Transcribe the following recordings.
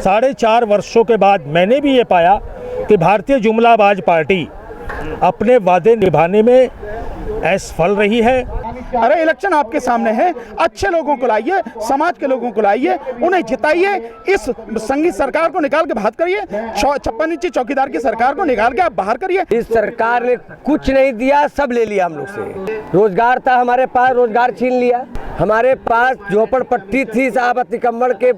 4.5 वर्षों के बाद मैंने भी ये पाया कि भारतीय जुमलाबाज पार्टी अपने वादे निभाने में असफल रही है। अरे इलेक्शन आपके सामने है, अच्छे लोगों को लाइए, समाज के लोगों को लाइए, उन्हें जिताइए, इस संगीत सरकार को निकाल के बाहर करिए, 56 इंची चौकीदार की सरकार को निकाल के आप बाहर करिए। इस सरकार ने कुछ नहीं दिया, सब ले लिया हम लोग से। रोजगार था हमारे पास, रोजगार छीन लिया। हमारे पास झोपड़पट्टी थी साहब तिकम्मड़ के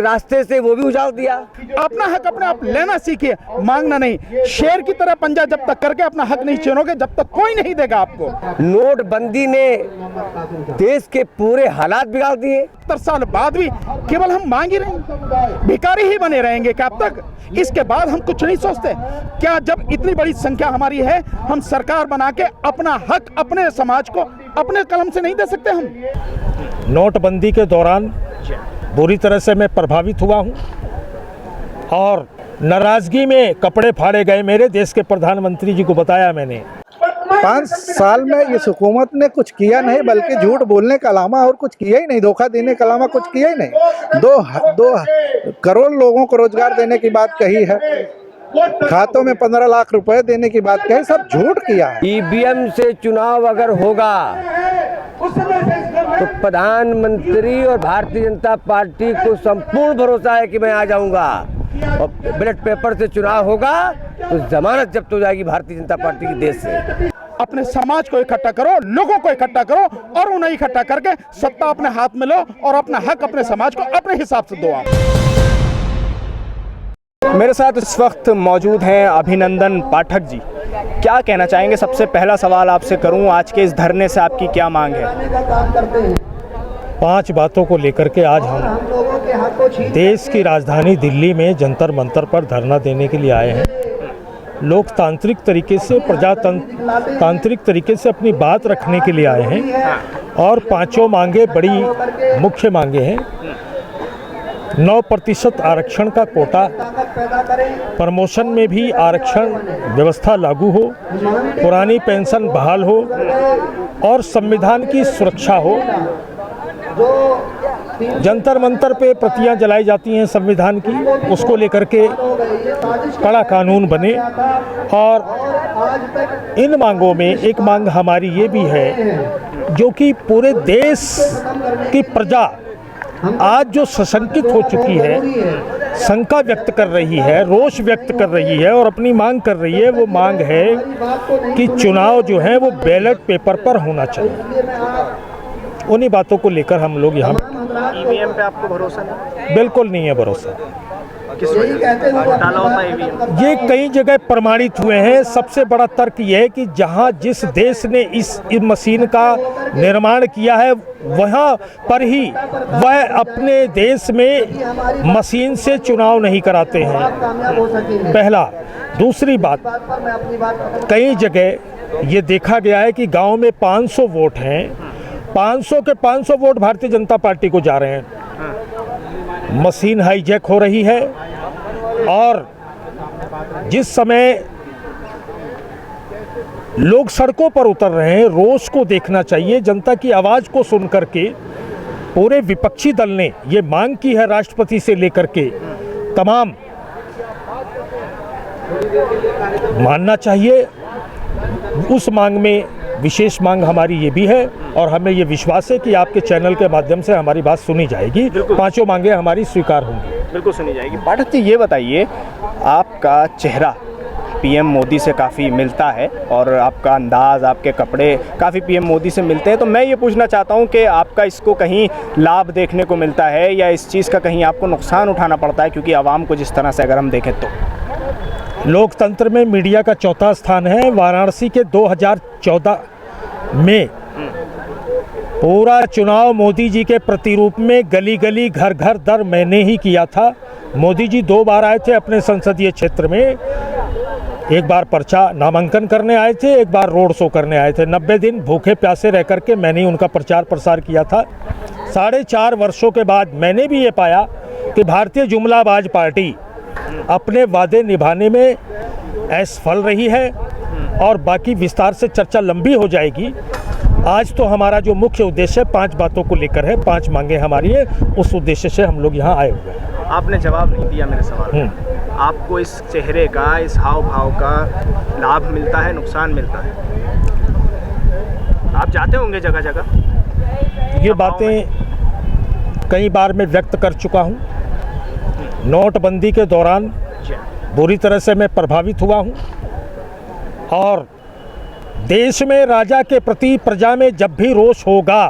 रास्ते से, वो भी उजाड़ दिया। अपना हक अपने आप लेना सीखिए, मांगना नहीं। शेर की तरह पंजा जब तक करके अपना हक नहीं छीनोगे, जब तक कोई नहीं देगा आपको। नोटबंदी ने देश के पूरे हालात बिगाड़ दिए। 70 साल बाद भी केवल हम मांग ही रहे हैं, भिखारी ही बने रहेंगे क्या अब तक? इसके बाद हम कुछ नहीं सोचते क्या? जब इतनी बड़ी संख्या हमारी है, हम सरकार बना के अपना हक अपने समाज को अपने कलम से नहीं दे सकते? हम नोटबंदी के दौरान बुरी तरह से मैं प्रभावित हुआ हूं और नाराजगी में कपड़े फाड़े गए मेरे। देश के प्रधानमंत्री जी को बताया मैंने। 5 साल में इस हुकूमत ने कुछ किया नहीं, बल्कि झूठ बोलने के अलावा और कुछ किया ही नहीं, धोखा देने के अलावा कुछ किया ही नहीं। 2 करोड़ लोगों को रोजगार देने की बात कही है, खातों में 15 लाख रुपए देने की बात कही, सब झूठ किया है। ईवीएम से चुनाव अगर होगा तो प्रधानमंत्री और भारतीय जनता पार्टी को संपूर्ण भरोसा है कि मैं आ जाऊंगा, और बैलेट पेपर से चुनाव होगा तो जमानत जब्त हो जाएगी भारतीय जनता पार्टी की देश से। अपने समाज को इकट्ठा करो, लोगों को इकट्ठा करो और उन्हें इकट्ठा करके सत्ता अपने हाथ में लो और अपना हक अपने समाज को अपने हिसाब से दो। आप मेरे साथ इस वक्त मौजूद हैं अभिनंदन पाठक जी। क्या कहना चाहेंगे? सबसे पहला सवाल आपसे करूं, आज के इस धरने से आपकी क्या मांग है? 5 बातों को लेकर के आज हम देश की राजधानी दिल्ली में जंतर मंतर पर धरना देने के लिए आए हैं। लोकतांत्रिक तरीके से, प्रजातांत्रिक तरीके से अपनी बात रखने के लिए आए हैं और 5 मांगे बड़ी मुख्य मांगे हैं। 9% आरक्षण का कोटा, प्रमोशन में भी आरक्षण व्यवस्था लागू हो, पुरानी पेंशन बहाल हो और संविधान की सुरक्षा हो। जंतर मंतर पे प्रतियां जलाई जाती हैं संविधान की, उसको लेकर के कड़ा कानून बने। और इन मांगों में एक मांग हमारी ये भी है, जो कि पूरे देश की प्रजा आज जो सशंकित हो चुकी है, शंका व्यक्त कर रही है, रोष व्यक्त कर रही है और अपनी मांग कर रही है, वो मांग है कि चुनाव जो है वो बैलेट पेपर पर होना चाहिए। उन्हीं बातों को लेकर हम लोग यहाँ। ईवीएम पे आपको भरोसा नहीं? बिल्कुल नहीं है भरोसा। किस डाला होता है ईवीएम? ये कई जगह प्रमाणित हुए हैं। सबसे बड़ा तर्क ये है कि जहां जिस देश ने इस मशीन का निर्माण किया है, वहां पर ही वह अपने देश में मशीन से चुनाव नहीं कराते हैं, पहला। दूसरी बात, कई जगह ये देखा गया है कि गांव में 500 वोट हैं, 500 के 500 वोट भारतीय जनता पार्टी को जा रहे हैं। मशीन हाईजैक हो रही है और जिस समय लोग सड़कों पर उतर रहे हैं, रोष को देखना चाहिए। जनता की आवाज़ को सुन करके पूरे विपक्षी दल ने ये मांग की है, राष्ट्रपति से लेकर के तमाम, मानना चाहिए। उस मांग में विशेष मांग हमारी ये भी है और हमें ये विश्वास है कि आपके चैनल के माध्यम से हमारी बात सुनी जाएगी। 5 मांगे हमारी स्वीकार होंगी। बिल्कुल सुनी जाएगी। पाठक जी, ये बताइए, आपका चेहरा पीएम मोदी से काफ़ी मिलता है और आपका अंदाज़, आपके कपड़े काफ़ी पीएम मोदी से मिलते हैं, तो मैं ये पूछना चाहता हूँ कि आपका इसको कहीं लाभ देखने को मिलता है या इस चीज़ का कहीं आपको नुकसान उठाना पड़ता है? क्योंकि आवाम को जिस तरह से अगर हम देखें तो लोकतंत्र में मीडिया का 4था स्थान है। वाराणसी के 2014 में पूरा चुनाव मोदी जी के प्रतिरूप में गली गली घर घर दर मैंने ही किया था। मोदी जी 2 बार आए थे अपने संसदीय क्षेत्र में। एक बार पर्चा नामांकन करने आए थे, एक बार रोड शो करने आए थे। 90 दिन भूखे प्यासे रह करके मैंने उनका प्रचार प्रसार किया था। 4.5 वर्षों के बाद मैंने भी ये पाया कि भारतीय जुमलाबाज पार्टी अपने वादे निभाने में असफल रही है और बाकी विस्तार से चर्चा लंबी हो जाएगी। आज तो हमारा जो मुख्य उद्देश्य 5 बातों को लेकर है, 5 मांगे हमारी है, उस उद्देश्य से हम लोग यहाँ आए हुए हैं। आपने जवाब नहीं दिया मेरे सवाल का। आपको इस चेहरे का, इस हाव भाव का लाभ मिलता है, नुकसान मिलता है? आप जाते होंगे जगह जगह। ये बातें कई बार मैं व्यक्त कर चुका हूँ। नोटबंदी के दौरान बुरी तरह से मैं प्रभावित हुआ हूँ और देश में राजा के प्रति प्रजा में जब भी रोष होगा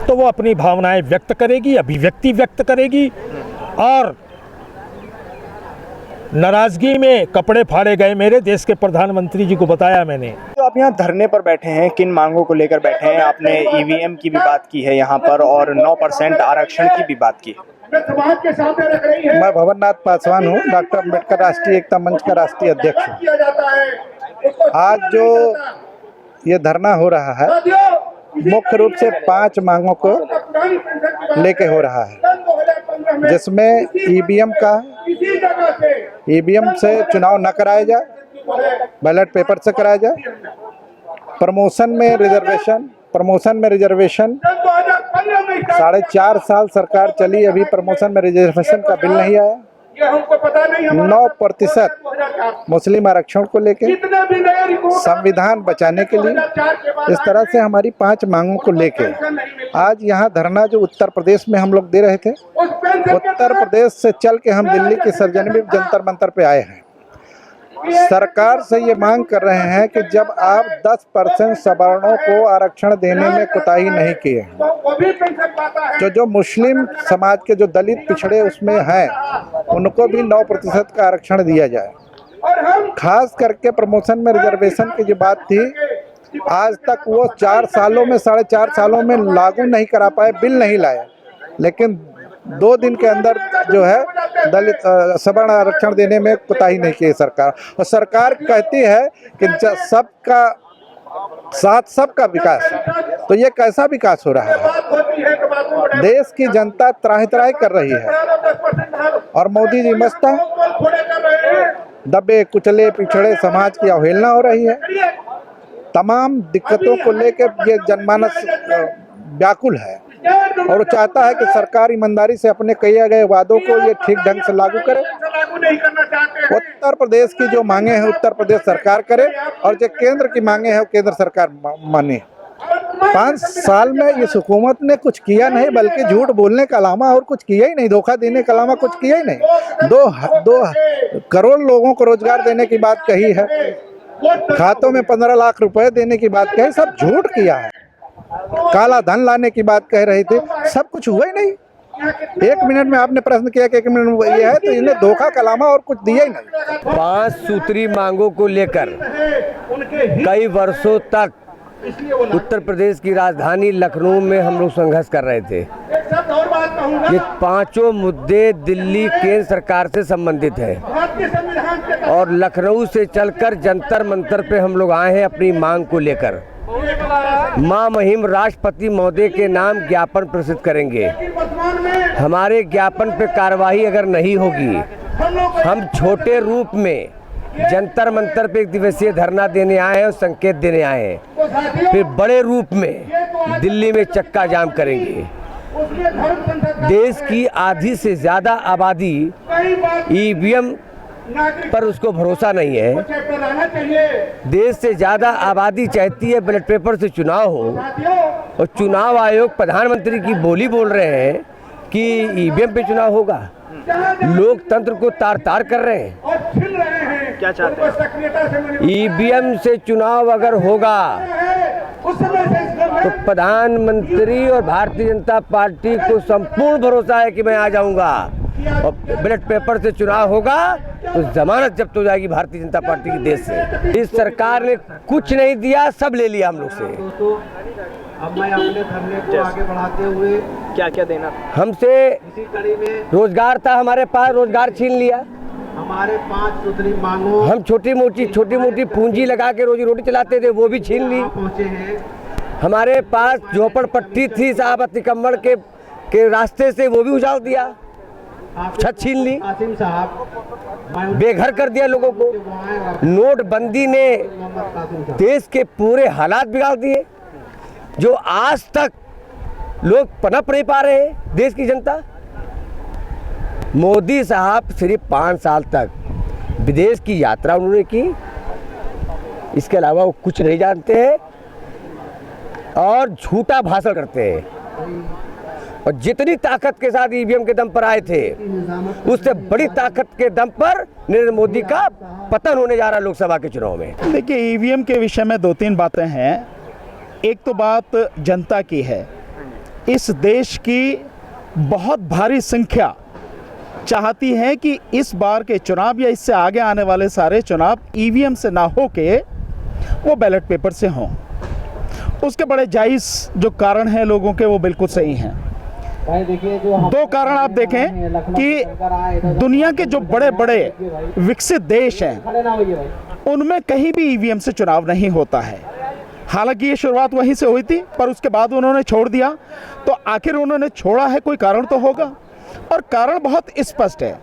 तो वो अपनी भावनाएं व्यक्त करेगी, अभिव्यक्ति व्यक्त करेगी और नाराजगी में कपड़े फाड़े गए मेरे देश के प्रधानमंत्री जी को बताया मैंने। तो आप यहाँ धरने पर बैठे हैं, किन मांगों को लेकर बैठे हैं? आपने ईवीएम की भी बात की है यहाँ पर और 9% आरक्षण की भी बात की। मैं भवननाथ पासवान हूँ, डॉक्टर अम्बेडकर राष्ट्रीय एकता मंच का राष्ट्रीय अध्यक्ष हूँ। आज जो ये धरना हो रहा है मुख्य रूप से 5 मांगों को लेके हो रहा है, जिसमें ईवीएम से चुनाव न कराया जाए, बैलेट पेपर से कराया जाए, प्रमोशन में रिजर्वेशन 4.5 साल सरकार चली, अभी प्रमोशन में रिजर्वेशन का बिल नहीं आया। 9% मुस्लिम आरक्षण को लेके, संविधान बचाने के लिए, इस तरह से हमारी 5 मांगों को लेके आज यहाँ धरना जो उत्तर प्रदेश में हम लोग दे रहे थे, उत्तर प्रदेश से चल के हम दिल्ली के सार्वजनिक जंतर मंतर पे आए हैं। सरकार से ये मांग कर रहे हैं कि जब आप 10% सवर्णों को आरक्षण देने में कोताही नहीं किए हैं, जो मुस्लिम समाज के जो दलित पिछड़े उसमें हैं उनको भी 9% का आरक्षण दिया जाए। खास करके प्रमोशन में रिजर्वेशन की जो बात थी, आज तक वो 4 सालों में 4.5 सालों में लागू नहीं करा पाए, बिल नहीं लाए, लेकिन 2 दिन के अंदर जो है दलित सवर्ण आरक्षण देने में कोताही नहीं की सरकार। और सरकार कहती है कि सबका साथ सबका विकास, तो ये कैसा विकास हो रहा है? देश की जनता त्राहि कर रही है और मोदी जी मस्त है। दबे कुचले पिछड़े समाज की अवहेलना हो रही है। तमाम दिक्कतों को लेकर ये जनमानस व्याकुल है और वो चाहता है कि सरकार ईमानदारी से अपने किए गए वादों को ये ठीक ढंग से लागू करे। उत्तर प्रदेश की जो मांगे हैं उत्तर प्रदेश सरकार करे और जो केंद्र की मांगे हैं वो केंद्र सरकार माने। 5 साल में इस हुकूमत ने कुछ किया नहीं, बल्कि झूठ बोलने के अलावा और कुछ किया ही नहीं, धोखा देने के अलावा कुछ किया ही नहीं। 2 करोड़ लोगों को रोजगार देने की बात कही है, खातों में 15 लाख रुपए देने की बात कही, सब झूठ किया है। काला धन लाने की बात कह रहे थे, सब कुछ हुआ ही नहीं। 1 मिनट में आपने प्रश्न किया कि 1 मिनट में ये है, तो इन्हें धोखा के अलावा और कुछ दिया ही नहीं। 5 सूत्री मांगों को लेकर कई वर्षों तक उत्तर प्रदेश की राजधानी लखनऊ में हम लोग संघर्ष कर रहे थे। ये 5 मुद्दे दिल्ली केंद्र सरकार से संबंधित हैं और लखनऊ से चलकर जंतर मंतर पे हम लोग आए हैं अपनी मांग को लेकर। मां महिम राष्ट्रपति महोदय के नाम ज्ञापन प्रस्तुत करेंगे। हमारे ज्ञापन पे कार्रवाई अगर नहीं होगी, हम छोटे रूप में जंतर मंतर पे 1 दिवसीय धरना देने आए हैं और संकेत देने आए हैं, फिर बड़े रूप में दिल्ली में चक्का जाम करेंगे। देश की आधी से ज़्यादा आबादी ईवीएम पर उसको भरोसा नहीं है। देश से ज़्यादा आबादी चाहती है बैलेट पेपर से चुनाव हो और चुनाव आयोग प्रधानमंत्री की बोली बोल रहे हैं कि ईवीएम पे चुनाव होगा। लोकतंत्र को तार तार कर रहे हैं। क्या चाहते हैं? ईवीएम से चुनाव अगर होगा तो प्रधानमंत्री और भारतीय जनता पार्टी को संपूर्ण भरोसा है कि मैं आ जाऊंगा और बैलेट पेपर से चुनाव होगा तो जमानत जब्त हो जाएगी भारतीय जनता पार्टी की देश से। इस सरकार ने कुछ नहीं दिया, सब ले लिया हम लोग से। अब मैं अपने धरने को आगे बढ़ाते हुए क्या क्या देना हमसे इसी कड़ी में रोजगार था, हमारे पास रोजगार छीन लिया। हमारे 5 सूत्री मांगों हम छोटी मोटी पूंजी लगा के रोजी रोटी चलाते थे, वो भी छीन ली। पहुंचे हैं। हमारे पास झोपड़पट्टी थी साहब अतिकम्मड़ के रास्ते से, वो भी उजाड़ दिया, छत छीन ली, आसिम साहब बेघर कर दिया लोगों को। नोटबंदी ने देश के पूरे हालात बिगाड़ दिए, जो आज तक लोग पनप नहीं पा रहे हैं। देश की जनता मोदी साहब सिर्फ 5 साल तक विदेश की यात्रा उन्होंने की, इसके अलावा वो कुछ नहीं जानते हैं और झूठा भाषण करते हैं। और जितनी ताकत के साथ ईवीएम के दम पर आए थे, उससे बड़ी ताकत के दम पर नरेंद्र मोदी का पतन होने जा रहा है लोकसभा के चुनाव में। देखिए, ईवीएम के विषय में 2-3 बातें हैं। एक तो बात जनता की है। इस देश की बहुत भारी संख्या चाहती है कि इस बार के चुनाव या इससे आगे आने वाले सारे चुनाव ईवीएम से ना हो के वो बैलेट पेपर से हों। उसके बड़े जायज़ जो कारण हैं लोगों के, वो बिल्कुल सही हैं। 2 कारण आप देखें कि दुनिया के जो बड़े बड़े विकसित देश हैं उनमें कहीं भी ईवीएम से चुनाव नहीं होता है। हालांकि ये शुरुआत वहीं से हुई थी, पर उसके बाद उन्होंने छोड़ दिया। तो आखिर उन्होंने छोड़ा है, कोई कारण तो होगा, और कारण बहुत स्पष्ट है।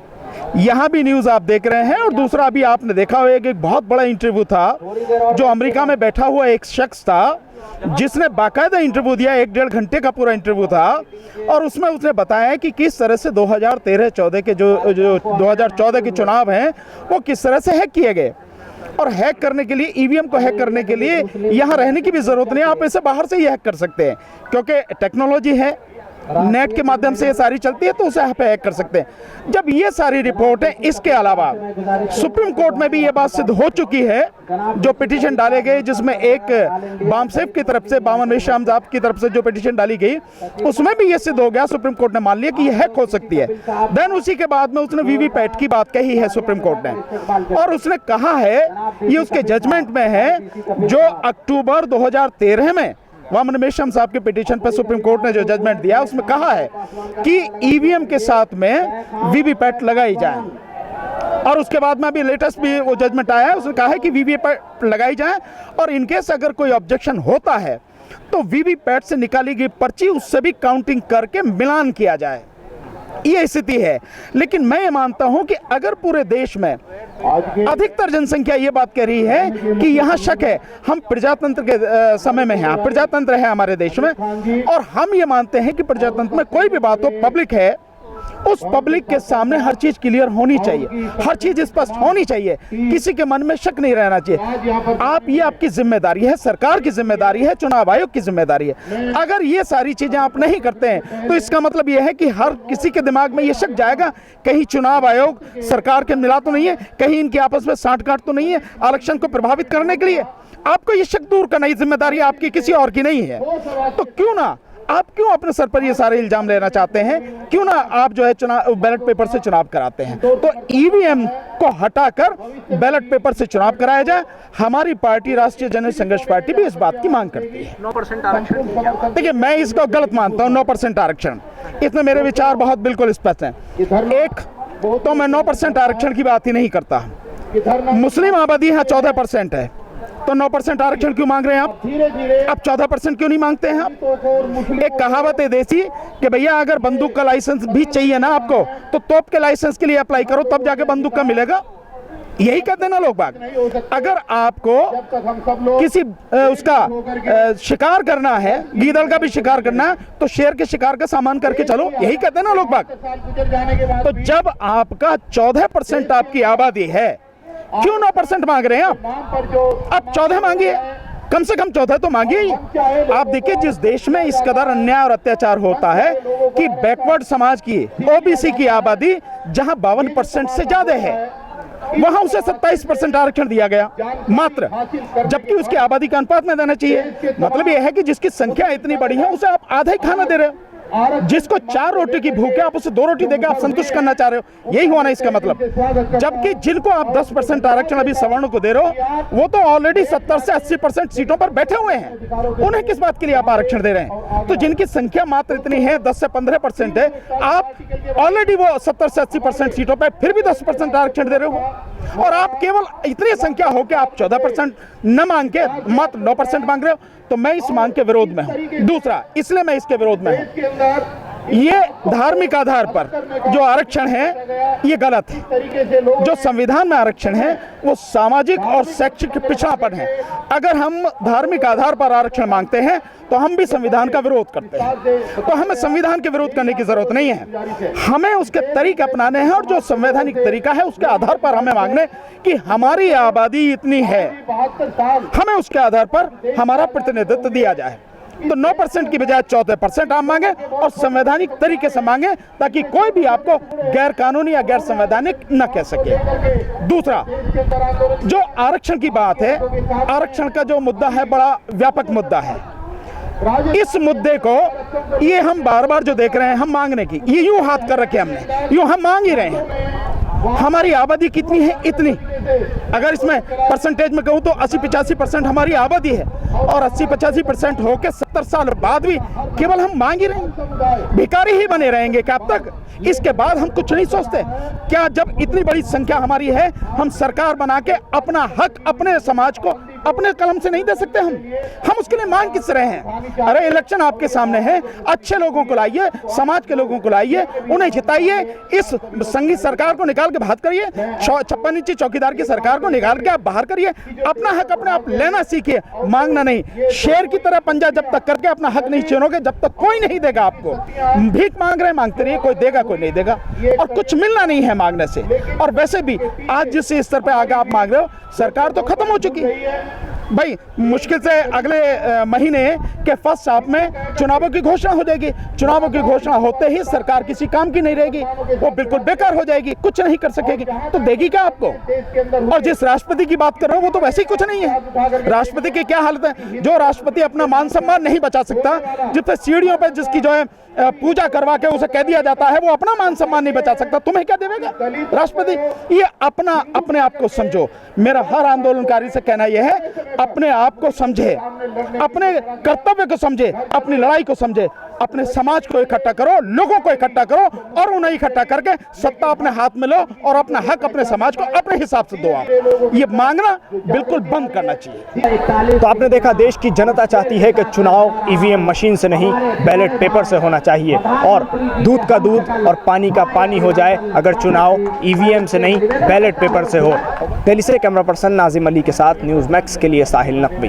यहाँ भी न्यूज़ आप देख रहे हैं। और दूसरा, अभी आपने देखा होगा एक बहुत बड़ा इंटरव्यू था जो अमेरिका में बैठा हुआ एक शख्स था जिसने बाकायदा इंटरव्यू दिया, 1-1.5 घंटे का पूरा इंटरव्यू था। और उसमें उसने बताया कि किस तरह से 2013-14 के जो 2014 के चुनाव हैं वो किस तरह से हैक किए गए। और हैक करने के लिए, ईवीएम को हैक करने के लिए यहाँ रहने की भी ज़रूरत नहीं है, आप इसे बाहर से ही हैक कर सकते हैं, क्योंकि टेक्नोलॉजी है, नेट के माध्यम से ये सारी चलती है, तो उसे यहाँ पे हैक कर सकते हैं। जब ये सारी रिपोर्ट है, इसके अलावा सुप्रीम कोर्ट में भी ये बात सिद्ध हो चुकी है, जो पिटीशन डाले गए जिसमें एक बामसेफ की तरफ से, बामन मेश्राम साहब की तरफ से जो पिटीशन डाली गई, उसमें भी ये सिद्ध हो गया, सुप्रीम कोर्ट ने मान लिया कि ये हैक हो सकती है। देन उसी के बाद में उसने वीवीपैट की बात कही है सुप्रीम कोर्ट ने, और उसने कहा है, ये उसके जजमेंट में है, जो अक्टूबर 2013 में वामन मेश्राम साहब के पिटीशन पर सुप्रीम कोर्ट ने जो जजमेंट दिया, उसमें कहा है कि ईवीएम के साथ में वीवीपैट लगाई जाए। और उसके बाद में अभी लेटेस्ट भी वो जजमेंट आया है, उसने कहा है कि वीवीपैट लगाई जाए, और इनकेस अगर कोई ऑब्जेक्शन होता है तो वीवीपैट से निकाली गई पर्ची उससे भी काउंटिंग करके मिलान किया जाए। ये स्थिति है। लेकिन मैं ये मानता हूं कि अगर पूरे देश में अधिकतर जनसंख्या ये बात कह रही है कि यहाँ शक है, हम प्रजातंत्र के समय में हैं, प्रजातंत्र है हमारे देश में, और हम ये मानते हैं कि प्रजातंत्र में कोई भी बात हो, पब्लिक है, उस पब्लिक के सामने हर चीज क्लियर होनी चाहिए, हर चीज स्पष्ट होनी चाहिए, किसी के मन में शक नहीं रहना चाहिए। आप, ये आपकी जिम्मेदारी है, सरकार की जिम्मेदारी है, चुनाव आयोग की जिम्मेदारी है। अगर ये सारी चीजें आप नहीं करते हैं तो इसका मतलब ये है कि हर किसी के दिमाग में ये शक जाएगा, कहीं चुनाव आयोग सरकार के मिला तो नहीं है, कहीं इनकी आपस में साठगांठ तो नहीं है इलेक्शन को प्रभावित करने के लिए। आपको ये शक दूर करना, जिम्मेदारी आपकी, किसी और की नहीं है। तो क्यों ना आप क्यों अपने सर पर ये सारे इल्जाम लेना चाहते हैं? क्यों ना आप जो है चुनाव बैलेट पेपर से चुनाव कराते हैं? तो ईवीएम को हटाकर बैलेट पेपर से चुनाव कराया जाए। हमारी पार्टी राष्ट्रीय जनता संघर्ष पार्टी भी इस बात की मांग करती है। 9% आरक्षण, देखिए, मैं इसको गलत मानता हूँ 9% आरक्षण। इसमें मेरे विचार बहुत बिल्कुल स्पष्ट हैं। एक तो मैं 9% आरक्षण की बात ही नहीं करता। मुस्लिम आबादी यहाँ 14% है, तो 9% आरक्षण क्यों मांग रहे हैं आप? 14% क्यों नहीं मांगते हैं आप? एक कहावत है देसी कि भैया अगर बंदूक का लाइसेंस भी चाहिए ना आपको, तो तोप के लाइसेंस के लिए अप्लाई करो, तब जाके बंदूक का मिलेगा। यही कहते हैं ना लोग बाग। अगर आपको किसी उसका शिकार करना है, गीदड़ का भी शिकार करना है, तो शेर के शिकार का सामान करके चलो, यही कहते हैं ना लोग बाग। तो जब आपका 14% आपकी आबादी है, क्यों 9% मांग रहे हैं आप? अब 14 मांगिए, कम से कम 14 तो मांगिए ही। आप देखिए, जिस देश में इस कदर अन्याय और अत्याचार होता है कि बैकवर्ड समाज की, ओबीसी की आबादी जहां 52% से ज्यादा है, वहां उसे 27% आरक्षण दिया गया मात्र, जबकि उसकी आबादी का अनुपात में देना चाहिए। मतलब यह है कि जिसकी संख्या इतनी बड़ी है उसे आप आधा ही खाना दे रहे हो। जिसको 4 रोटी की भूख है आप उसे 2 रोटी देकर आप संतुष्ट करना चाह रहे हो, यही हुआ ना इसका मतलब। जबकि जिनको आप 10% आरक्षण अभी सवर्णों को दे रहे हो, वो तो ऑलरेडी 70 से 80% सीटों पर बैठे हुए हैं, उन्हें किस बात के लिए आप आरक्षण दे रहे हैं? तो जिनकी संख्या मात्र इतनी है, 10 से 15% है, आप ऑलरेडी वो 70 से 80% सीटों पर फिर भी 10% आरक्षण दे रहे हो, और आप केवल इतनी संख्या हो कि आप 14% न मांग के मात्र 9% मांग रहे हो। तो मैं इस मांग के विरोध में हूं। दूसरा, इसलिए मैं इसके विरोध में हूं ये धार्मिक आधार पर जो आरक्षण है ये गलत है। जो संविधान में आरक्षण है वो सामाजिक और शैक्षिक पिछड़ापन है। अगर हम धार्मिक आधार पर आरक्षण मांगते हैं तो हम भी संविधान का विरोध करते हैं। तो हमें संविधान के विरोध करने की जरूरत नहीं है, हमें उसके तरीके अपनाने हैं और जो संवैधानिक तरीका है उसके आधार पर हमें मांगने कि हमारी आबादी इतनी है, हमें उसके आधार पर हमारा प्रतिनिधित्व दिया जाए। तो 9% की बजाय 14% आप मांगे और संवैधानिक तरीके से मांगे ताकि कोई भी आपको गैर कानूनी या गैर संवैधानिक न कह सके। दूसरा, जो आरक्षण की बात है, आरक्षण का जो मुद्दा है बड़ा व्यापक मुद्दा है। इस मुद्दे को ये हम बार बार जो देख रहे हैं हम मांगने की, ये यूं हाथ कर रखे हमने, यूं हम मांग ही रहे हैं। हमारी आबादी कितनी है? इतनी। अगर इसमें परसेंटेज में कहूँ तो 80-85% हमारी आबादी है और 80-85% होकर 70 साल बाद भी केवल हम मांग ही रहे हैं। भिखारी ही बने रहेंगे क्या अब तक? इसके बाद हम कुछ नहीं सोचते क्या? जब इतनी बड़ी संख्या हमारी है, हम सरकार बना के अपना हक अपने समाज को अपने कलम से नहीं दे सकते? हम उसके लिए मांग किस रहे हैं? अरे इलेक्शन आपके सामने है, अच्छे लोगों को लाइए, समाज के लोगों को लाइए, उन्हें जिताइए, इस संघीय सरकार को निकाल के बाहर करिए, 56 इंची चौकीदार की सरकार को निकाल के आप बाहर करिए, अपना हक अपने आप लेना सीखिए, मांगना नहीं। शेर की तरह पंजा जब तक करके अपना हक नहीं छीनोगे जब तक कोई नहीं देगा आपको। भीख मांग रहे मांगते रहिए, कोई देगा कोई नहीं देगा, और कुछ मिलना नहीं है मांगने से। और वैसे भी आज जिस स्तर पे आगे आप मांग रहे हो, सरकार तो खत्म हो चुकी है भाई। मुश्किल से अगले महीने के फर्स्ट हाफ में चुनावों की घोषणा हो जाएगी। चुनावों की घोषणा होते ही सरकार किसी काम की नहीं रहेगी, वो बिल्कुल बेकार हो जाएगी, कुछ नहीं कर सकेगी, तो देगी क्या आपको? और जिस राष्ट्रपति की बात कर रहे हो वो तो वैसे ही कुछ नहीं है। राष्ट्रपति की क्या हालत है? जो राष्ट्रपति अपना मान सम्मान नहीं बचा सकता, जिसपे सीढ़ियों पर जिसकी जो है पूजा करवा के उसे कह दिया जाता है, वो अपना मान सम्मान नहीं बचा सकता, तुम्हें क्या देगा राष्ट्रपति? ये अपने आप को समझो। मेरा हर आंदोलनकारी से कहना यह है, अपने आप को समझे, अपने कर्तव्य को समझे, अपनी लड़ाई को समझे, अपने समाज को इकट्ठा करो, लोगों को इकट्ठा करो और उन्हें इकट्ठा करके सत्ता अपने हाथ में लो और अपना हक अपने समाज को अपने हिसाब से दो। आप ये मांगना बिल्कुल बंद करना चाहिए। तो आपने देखा, देश की जनता चाहती है कि चुनाव ईवीएम मशीन से नहीं बैलेट पेपर से होना चाहिए और दूध का दूध और पानी का पानी हो जाए अगर चुनाव ईवीएम से नहीं बैलेट पेपर से हो। दिल्ली से कैमरा पर्सन नाजिम अली के साथ न्यूज़ मैक्स के लिए साहिल नकवी।